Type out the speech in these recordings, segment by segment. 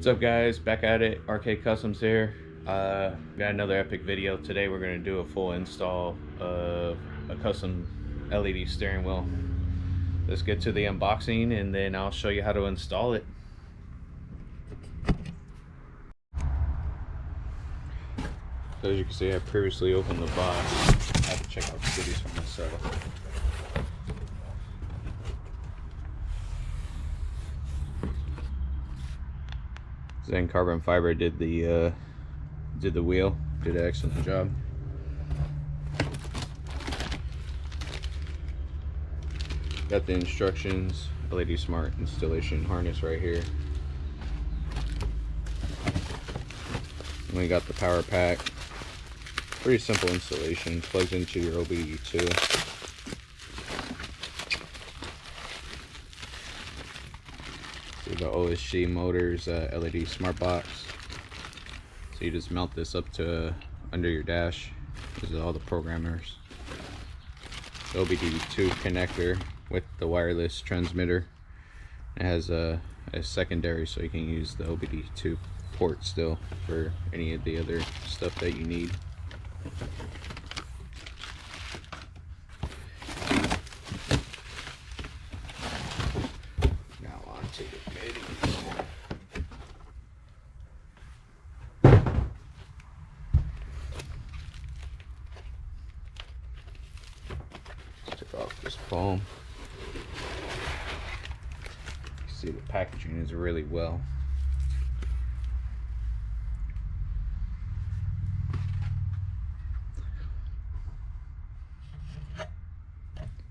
What's up guys, back at it, RK Customs here. Got another epic video. Today we're going to do a full install of a custom LED steering wheel. Let's get to the unboxing and then I'll show you how to install it. So as you can see, I previously opened the box. I have to check out the goodies for myself. Zen Carbon Fiber did the wheel, did an excellent job. Got the instructions, LED Smart installation harness right here. And we got the power pack. Pretty simple installation, plugs into your OBD2. The OSG Motors LED Smart Box. So you just mount this up to under your dash. This is all the programmers. The OBD2 connector with the wireless transmitter. It has a secondary, so you can use the OBD2 port still for any of the other stuff that you need. Off this foam. You see the packaging is really well.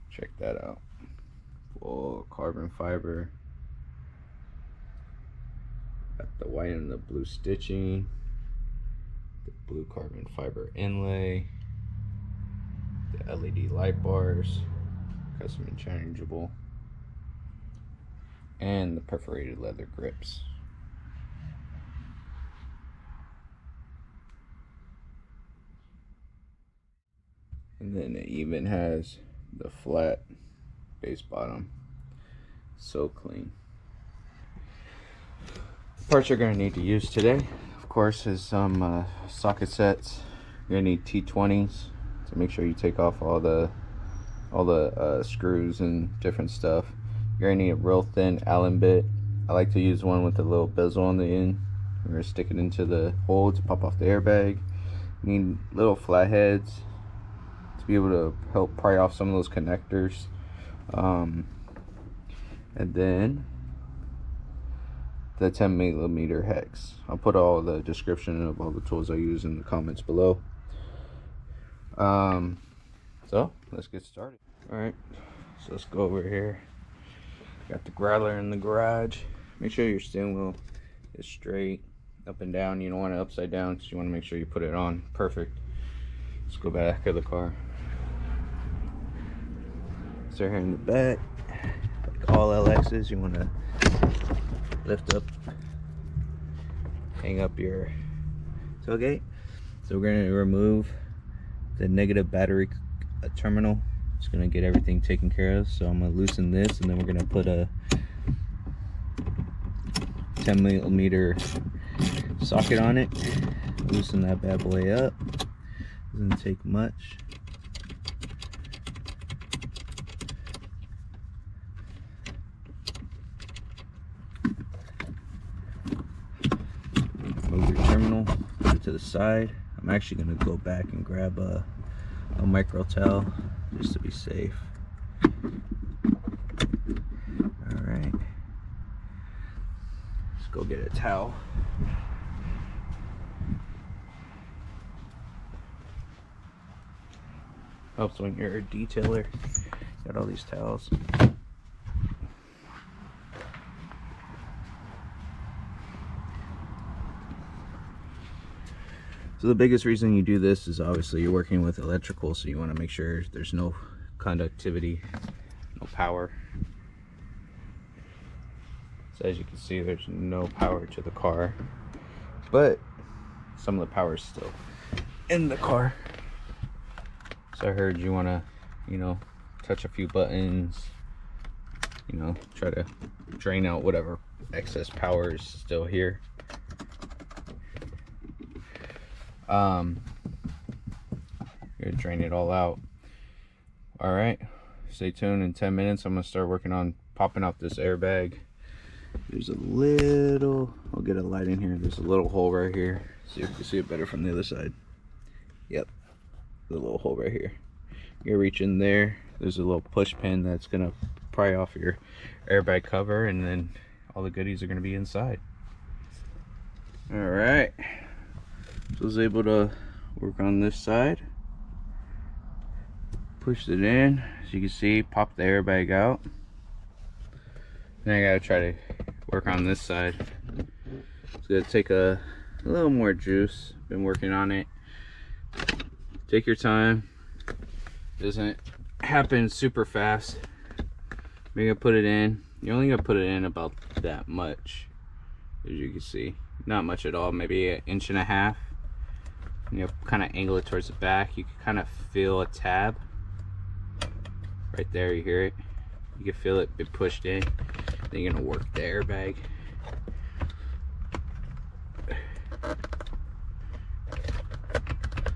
Check that out. Full carbon fiber. Got the white and the blue stitching. The blue carbon fiber inlay. The LED light bars, custom interchangeable, and the perforated leather grips. And then it even has the flat base bottom. So clean. Parts you're going to need to use today, of course, is some socket sets. You're going to need T20s. So make sure you take off all the screws and different stuff. You're gonna need a real thin Allen bit. I like to use one with a little bezel on the end. We're gonna stick it into the hole to pop off the airbag. You need little flatheads to be able to help pry off some of those connectors. And then the 10mm hex. I'll put all the description of all the tools I use in the comments below. So let's get started. Alright, so let's go over here. Got the growler in the garage. Make sure your steering wheel is straight up and down. You don't want it upside down because you want to make sure you put it on perfect. Let's go back of the car. So here in the back, like all LXs, you want to lift up, hang up your tailgate. So we're going to remove the negative battery terminal. It's going to get everything taken care of. So I'm going to loosen this, and then we're going to put a 10mm socket on it. Loosen that bad boy up. Doesn't take much. Move your terminal, put it to the side. I'm actually going to go back and grab a micro towel just to be safe. Alright, let's go get a towel. Helps when you're a detailer. Got all these towels. So the biggest reason you do this is obviously you're working with electrical, so you want to make sure there's no conductivity, no power. So as you can see, there's no power to the car, but some of the power is still in the car. So I heard you want to, touch a few buttons, try to drain out whatever excess power is still here. Gonna drain it all out. All right, stay tuned. In 10 minutes I'm gonna start working on popping out this airbag. There's a little, I'll get a light in here, there's a little hole right here. See if you can see it better from the other side. Yep, the little hole right here. You reach in there, there's a little push pin that's gonna pry off your airbag cover, and then all the goodies are gonna be inside. All right, so I was able to work on this side. Pushed it in, as you can see, popped the airbag out. Then I gotta try to work on this side. It's gonna take a little more juice. Been working on it. Take your time. Doesn't happen super fast. You're gonna put it in. You're only gonna put it in about that much, as you can see. Not much at all. Maybe 1.5 inches. And you'll kind of angle it towards the back. You can kind of feel a tab right there. You hear it. You can feel it be pushed in. Then you're gonna work the airbag.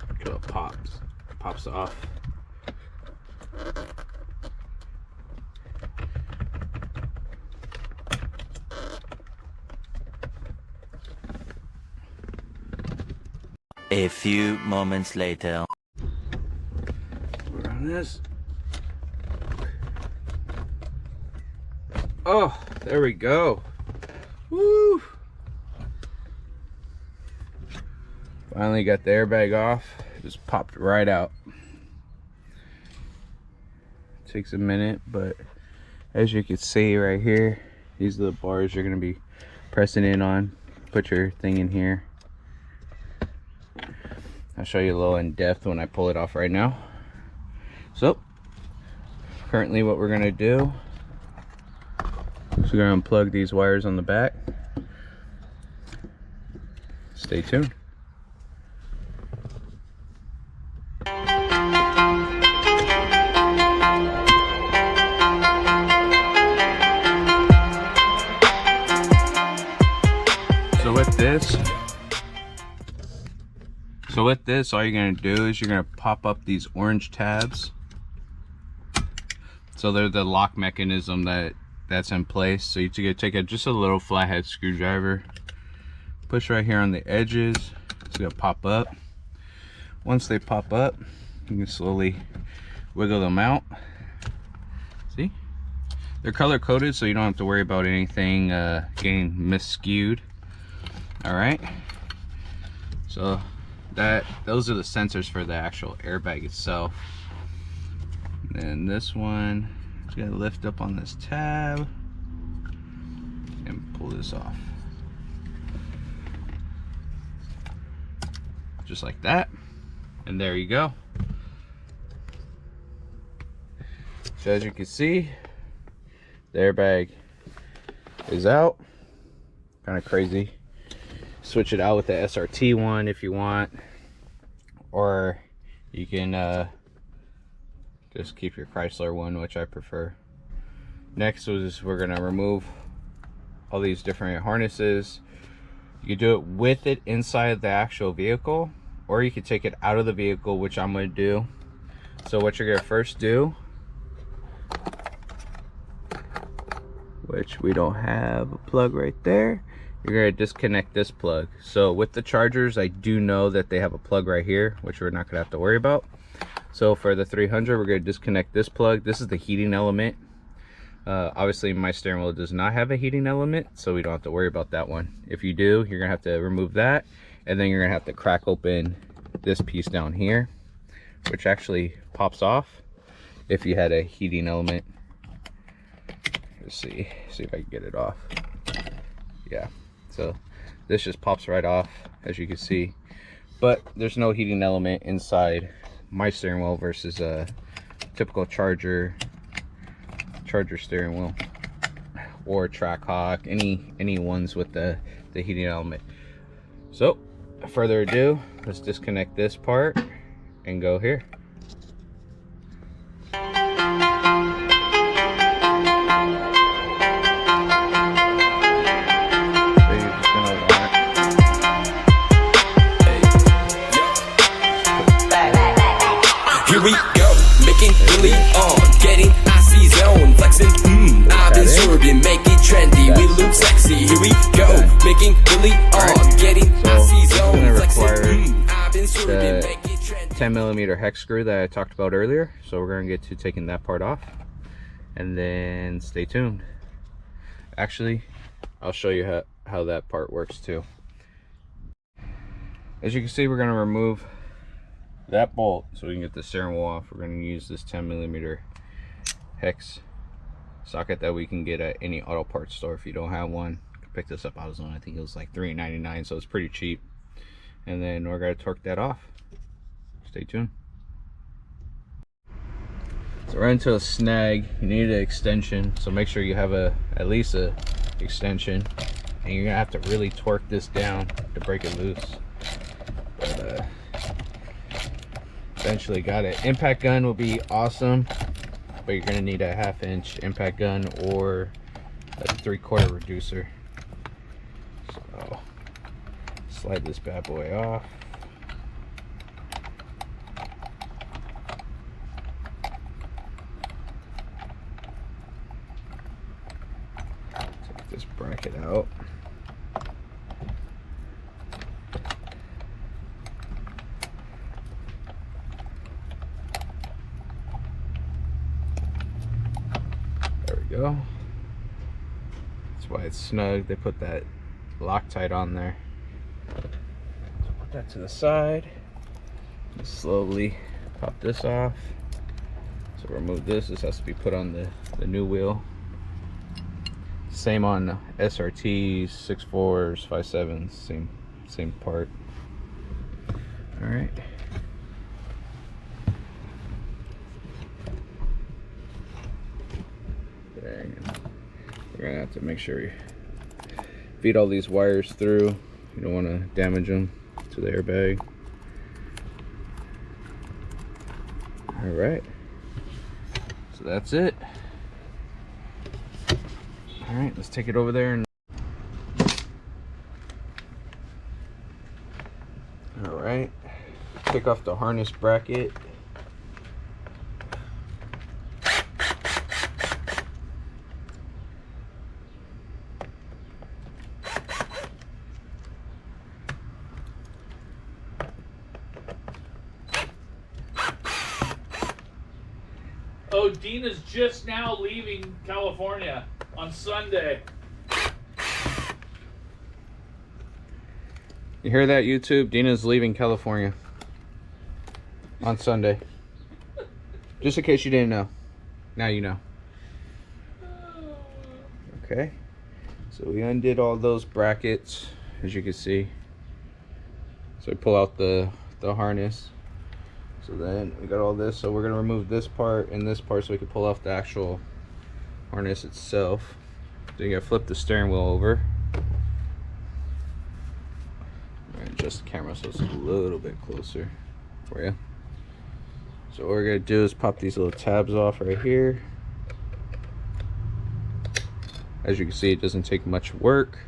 Until it pops off. A few moments later. Work on this. Oh, there we go. Woo! Finally got the airbag off. Just popped right out. Takes a minute, but as you can see right here, these are the bars you're gonna be pressing in on. Put your thing in here. I'll show you a little in depth when I pull it off right now. So, currently what we're gonna do is we're gonna unplug these wires on the back. Stay tuned. So with this, all you're gonna do is you're gonna pop up these orange tabs. So they're the lock mechanism that's in place. So you're gonna take just a little flathead screwdriver, push right here on the edges. It's gonna pop up. Once they pop up, you can slowly wiggle them out. See? They're color coded, so you don't have to worry about anything getting miscued. All right. So those are the sensors for the actual airbag itself. And this one is gonna lift up on this tab and pull this off. Just like that. And there you go. So as you can see, the airbag is out. Kind of crazy. Switch it out with the SRT one if you want, or you can just keep your Chrysler one, which I prefer. Next we're gonna remove all these different harnesses. You can do it with it inside the actual vehicle, or you can take it out of the vehicle, which I'm gonna do. So what you're gonna first do, which we don't have a plug right there, you're going to disconnect this plug. So with the chargers, I do know that they have a plug right here, which we're not going to have to worry about. So for the 300, we're going to disconnect this plug. This is the heating element. Obviously my steering wheel does not have a heating element, so we don't have to worry about that one. If you do, you're going to have to remove that, and then you're going to have to crack open this piece down here, which actually pops off if you had a heating element. Let's see if I can get it off. Yeah. So this just pops right off, as you can see, but there's no heating element inside my steering wheel versus a typical charger steering wheel or Trackhawk, any ones with the heating element. So further ado, let's disconnect this part and go here. sexy. Here we go, making really getting so I'm gonna require the 10mm hex screw that I talked about earlier. So we're gonna get to taking that part off, and then stay tuned. Actually, I'll show you how that part works too. As you can see, we're gonna remove that bolt so we can get the steering wheel off. We're gonna use this 10mm hex socket that we can get at any auto parts store. If you don't have one, you can pick this up on Amazon. I think it was like $3.99, so it's pretty cheap. And then we're gonna torque that off. Stay tuned. So right into a snag, you need an extension, so make sure you have at least a extension, and you're gonna have to really torque this down to break it loose. But eventually got it. Impact gun will be awesome, but you're gonna need a 1/2" impact gun or a 3/4 reducer. So slide this bad boy off. Take this bracket out. Go. That's why it's snug. They put that Loctite on there. So put that to the side. And slowly pop this off. So remove this. This has to be put on the new wheel. Same on SRTs, 6.4s, 5.7s. Same part. All right. We're gonna have to make sure you feed all these wires through. You don't want to damage them to the airbag. All right, so that's it. All right, let's take it over there and all right, take off the harness bracket. Oh, Dina's just now leaving California on Sunday. You hear that, YouTube? Dina's leaving California on Sunday. Just in case you didn't know. Now you know. Okay. So we undid all those brackets, as you can see. So we pull out the harness. So then we got all this. So we're gonna remove this part and this part so we can pull off the actual harness itself. Then you gotta flip the steering wheel over. Adjust the camera so it's a little bit closer for you. So what we're gonna do is pop these little tabs off right here. As you can see, it doesn't take much work.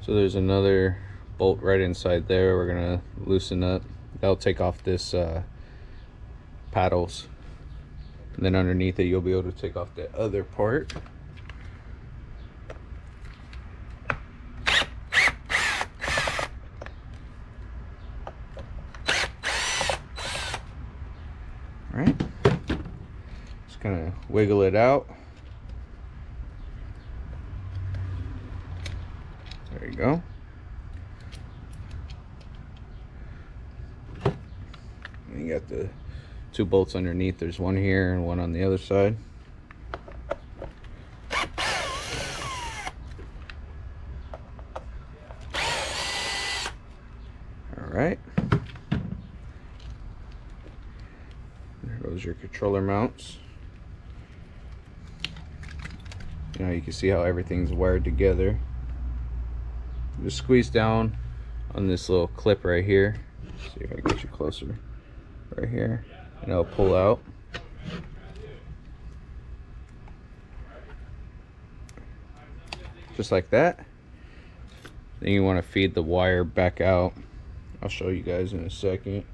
So there's another bolt right inside there. We're gonna loosen up. That'll take off this paddles, and then underneath it you'll be able to take off the other part. All right, just kind of wiggle it out. There you go. And you got the two bolts underneath. There's one here and one on the other side. All right. There goes your controller mounts. Now you can see how everything's wired together. Just squeeze down on this little clip right here. See if I can get you closer. Right here, and it'll pull out. Just like that. Then you want to feed the wire back out I'll show you guys in a second.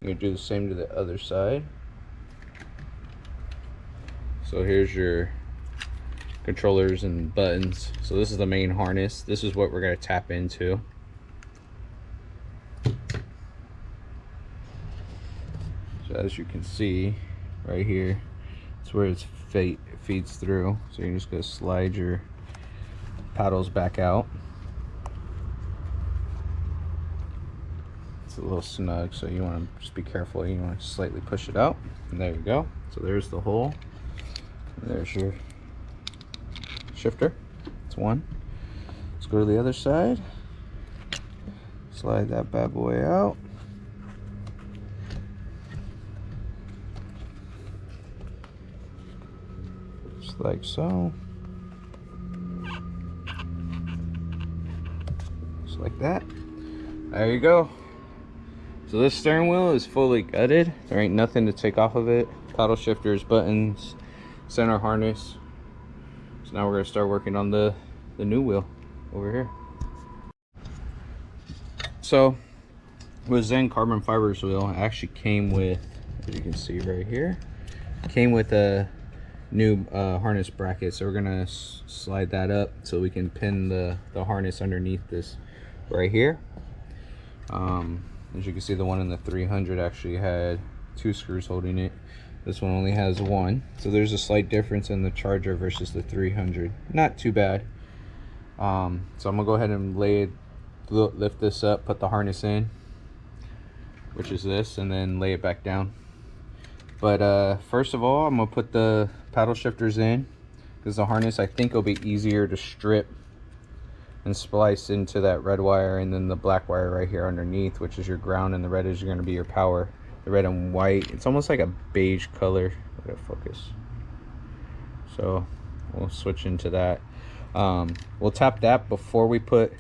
I'm gonna do the same to the other side. So here's your controllers and buttons. So this is the main harness. This is what we're gonna tap into. So as you can see right here, it's where it feeds through. So you're just gonna slide your paddles back out. It's a little snug, so you want to just be careful. You want to slightly push it out, and there you go. So there's the hole. And there's your shifter. It's one. Let's go to the other side. Slide that bad boy out. Just like so. Just like that. There you go. So this steering wheel is fully gutted. There ain't nothing to take off of it. Paddle shifters, buttons, center harness. So now we're gonna start working on the new wheel over here. So with Zen carbon fibers wheel, it actually came with, as you can see right here, came with a new harness bracket. So we're gonna slide that up so we can pin the harness underneath this right here. As you can see, the one in the 300 actually had 2 screws holding it. This one only has 1. So there's a slight difference in the Charger versus the 300. Not too bad. So I'm gonna go ahead and lift this up, put the harness in, which is this, and then lay it back down. But first of all, I'm gonna put the paddle shifters in, because the harness, I think, will be easier to strip and splice into that red wire, and then the black wire right here underneath, which is your ground, and the red is going to be your power. The red and white, it's almost like a beige color. Let it focus. So we'll switch into that. We'll tap that before we put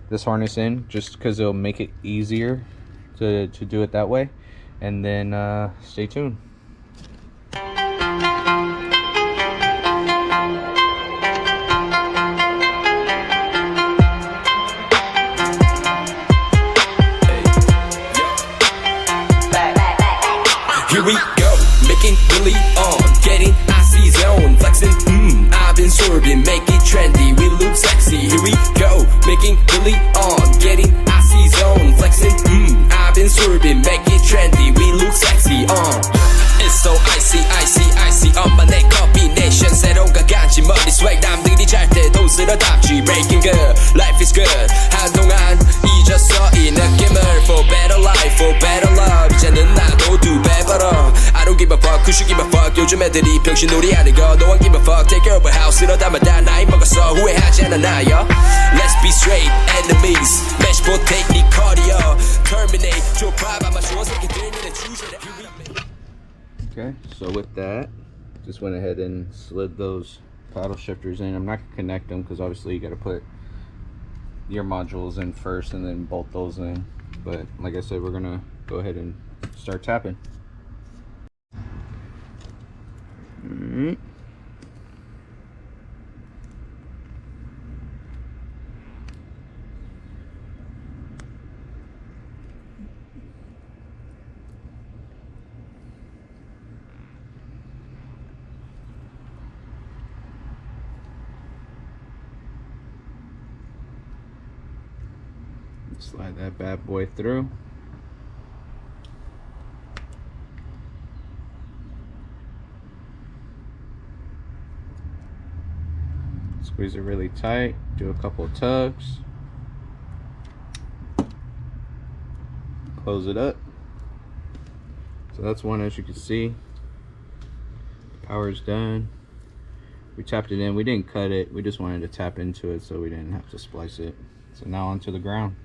this harness in, just because it'll make it easier to do it that way. And then stay tuned. Here we go, making really getting icy zone, flexing, I've been swerving, make it trendy, we look sexy. Here we go, making really getting icy zone, flexing, I've been swerving, make it trendy, we look sexy. It's so icy, icy, icy, 엄마네 combination, 새로운 가간지 머리 swag, 남들이 잘 때도 쓸어담지, breaking good, life is good, 한동안 잊었어 이 느낌을, for better life, for better love, 이제는 나도 2배 벌어. I don't give a fuck, who should give a fuck, 요즘 애들이 병신놀이 하는 거, no one give a fuck, take care of a house, 이러다마다 나이 먹었어, 후회하지 않아 나요. Let's be straight, enemies, match potato, 니 cardio, terminate, 줘 봐봐, 마주어 새끼들 니네 주제를. Okay, so with that, just went ahead and slid those paddle shifters in. I'm not going to connect them because obviously you got to put your modules in first and then bolt those in. But like I said, we're going to go ahead and start tapping. Alright. Slide that bad boy through. Squeeze it really tight, do a couple of tugs, close it up. So that's one, as you can see. Power's done. We tapped it in, we didn't cut it, we just wanted to tap into it so we didn't have to splice it. So now onto the ground.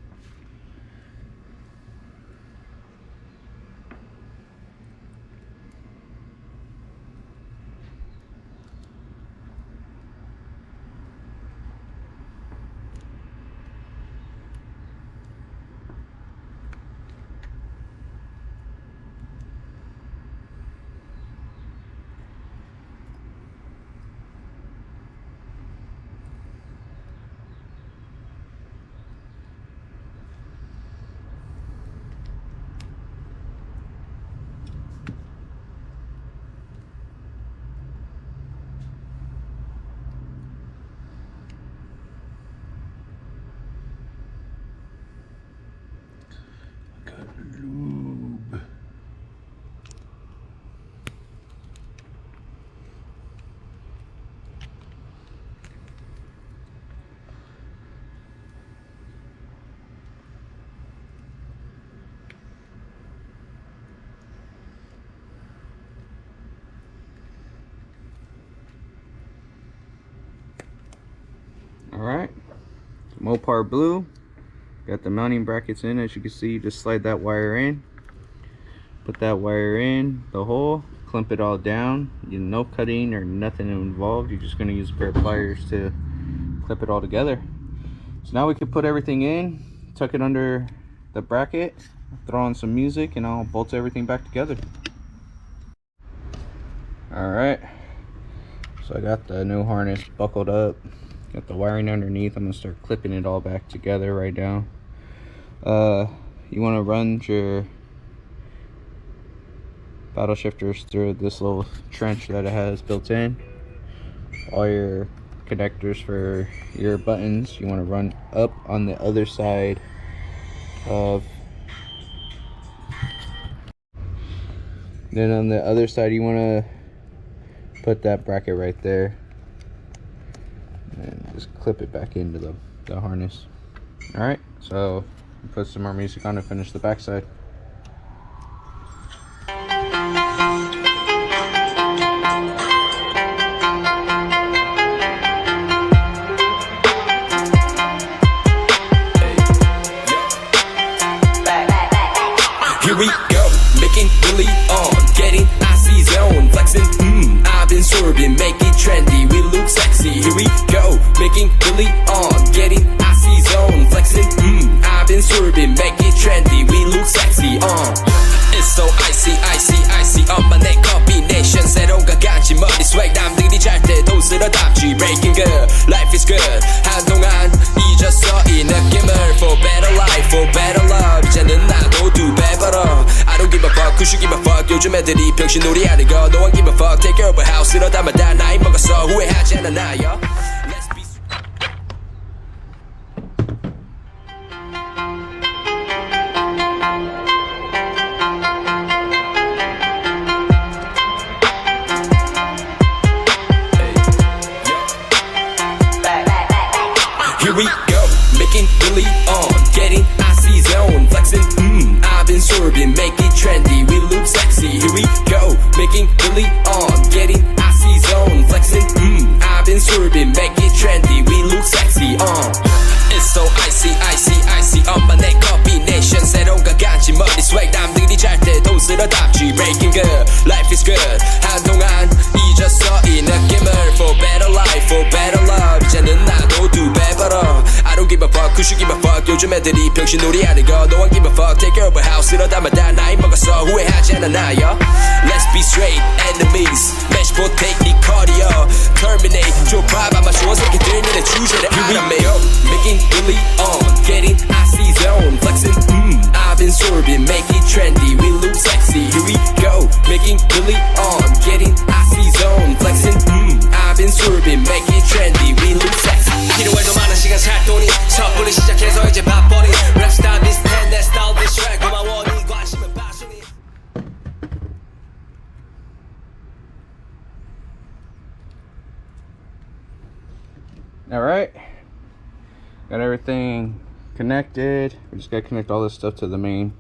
Alright, Mopar blue. Got the mounting brackets in. As you can see, you just slide that wire in. Put that wire in the hole, clamp it all down. No cutting or nothing involved. You're just going to use a pair of pliers to clip it all together. So now we can put everything in, tuck it under the bracket, throw on some music, and I'll bolt everything back together. Alright, so I got the new harness buckled up, got the wiring underneath. I'm going to start clipping it all back together right now. You want to run your paddle shifters through this little trench that it has built in. All your connectors for your buttons you want to run up on the other side of, then on the other side you want to put that bracket right there and just clip it back into the harness. Alright, so put some more music on to finish the backside. Here we go, making really getting icy zone, flexing, I've been swerving, make it trendy, we look sexy. Here we go, making really getting icy zone, flexing, I've been swerving, make it trendy, we look sexy. It's so icy, icy, icy, my neck combination, 새로운 가간지 머리 swag, 남들이 잘 때도 쓸어담지, breaking good, life is good, 한동안 잊었어 이 느낌을, for better life, for better love, 이제는 나도 두 배 벌어. I don't give a fuck, who should give a fuck, 요즘 애들이 병신놀이 하는 거, no one give a fuck, take care of a house, 이러다만 다 나이 먹었어, 후회하지 않아 나요. Let's be Here we go, making really getting icy zone, flexing, I've been swerving, make it trendy, we look sexy. Here we go, making really getting icy zone, flexing, I've been swerving, make it trendy, we look sexy. It's so icy, icy, icy, my neck combination, 새로운 가간지 머리 swag, 남들이 잘 때도 쓸어담지, breaking good, life is good, 한동안 잊었어 이 느낌을, for better life, for better love, 이제는 나도 두 배 벌어. I don't give a fuck, who should give a fuck, 요즘 애들이 병신놀이 하는 거, no one give a fuck, take care of a house, 이러다만 다 나이 먹었어, 후회하지 않아 나요. Let's be straight, enemies, match for technique, cardio, terminate, 좁아 아마 좋은 새끼들 눈에 주제를 알아매요. Making really getting icy zone, flexing, I've been swerving, make it trendy, we look sexy. Here we go, making really getting icy zone, flexing, I've been swerving, make it trendy, we look sexy. 필요할 더 많은 시간 살 돈이 섣불리 시작해서 이제 바쁘니 랩스타일 비슷해 내 스타일 비슷해 고마워 네 관심은 passion이. Alright, got everything connected. We just gotta connect all this stuff to the main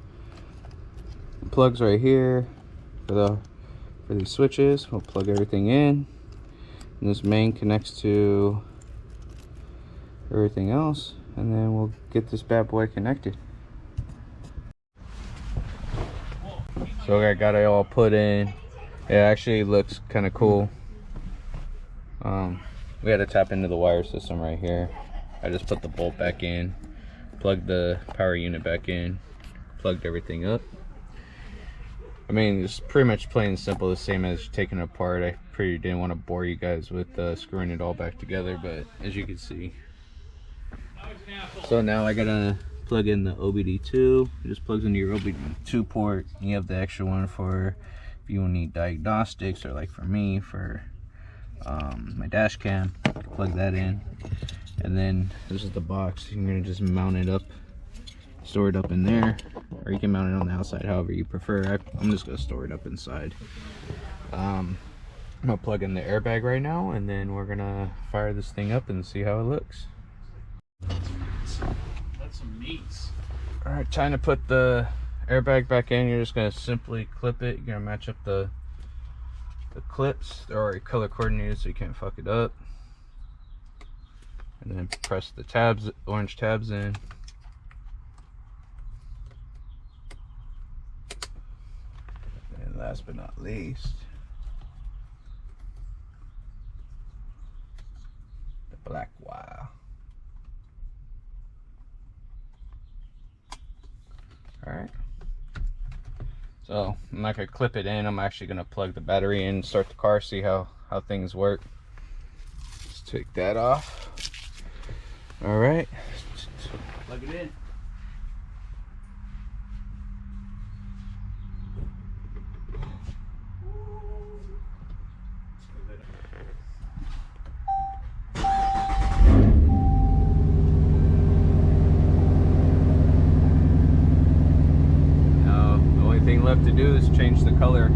plugs right here for these switches. We'll plug everything in, and this main connects to everything else, and then we'll get this bad boy connected. So I got it all put in. It actually looks kind of cool. We had to tap into the wire system right here. I just put the bolt back in, plugged the power unit back in, plugged everything up. I mean, it's pretty much plain and simple, the same as taking it apart. I pretty didn't want to bore you guys with screwing it all back together, but as you can see. So now I gotta plug in the OBD2. It just plugs into your OBD2 port. You have the extra one for if you need diagnostics, or like for me, for my dash cam, plug that in. And then this is the box. You're gonna just mount it up, store it up in there, or you can mount it on the outside, however you prefer. I'm just gonna store it up inside. I'm gonna plug in the airbag right now, and then we're gonna fire this thing up and see how it looks. That's some meats. All right, time to put the airbag back in. You're just gonna simply clip it. You're gonna match up the clips. They're already color coordinated, so you can't fuck it up. And then press the tabs, orange tabs in. And last but not least, the black wire. Alright. So I'm not going to clip it in, I'm actually going to plug the battery in, start the car, see how things work. Let's take that off. Alright, plug it in. Now, the only thing left to do is change the color.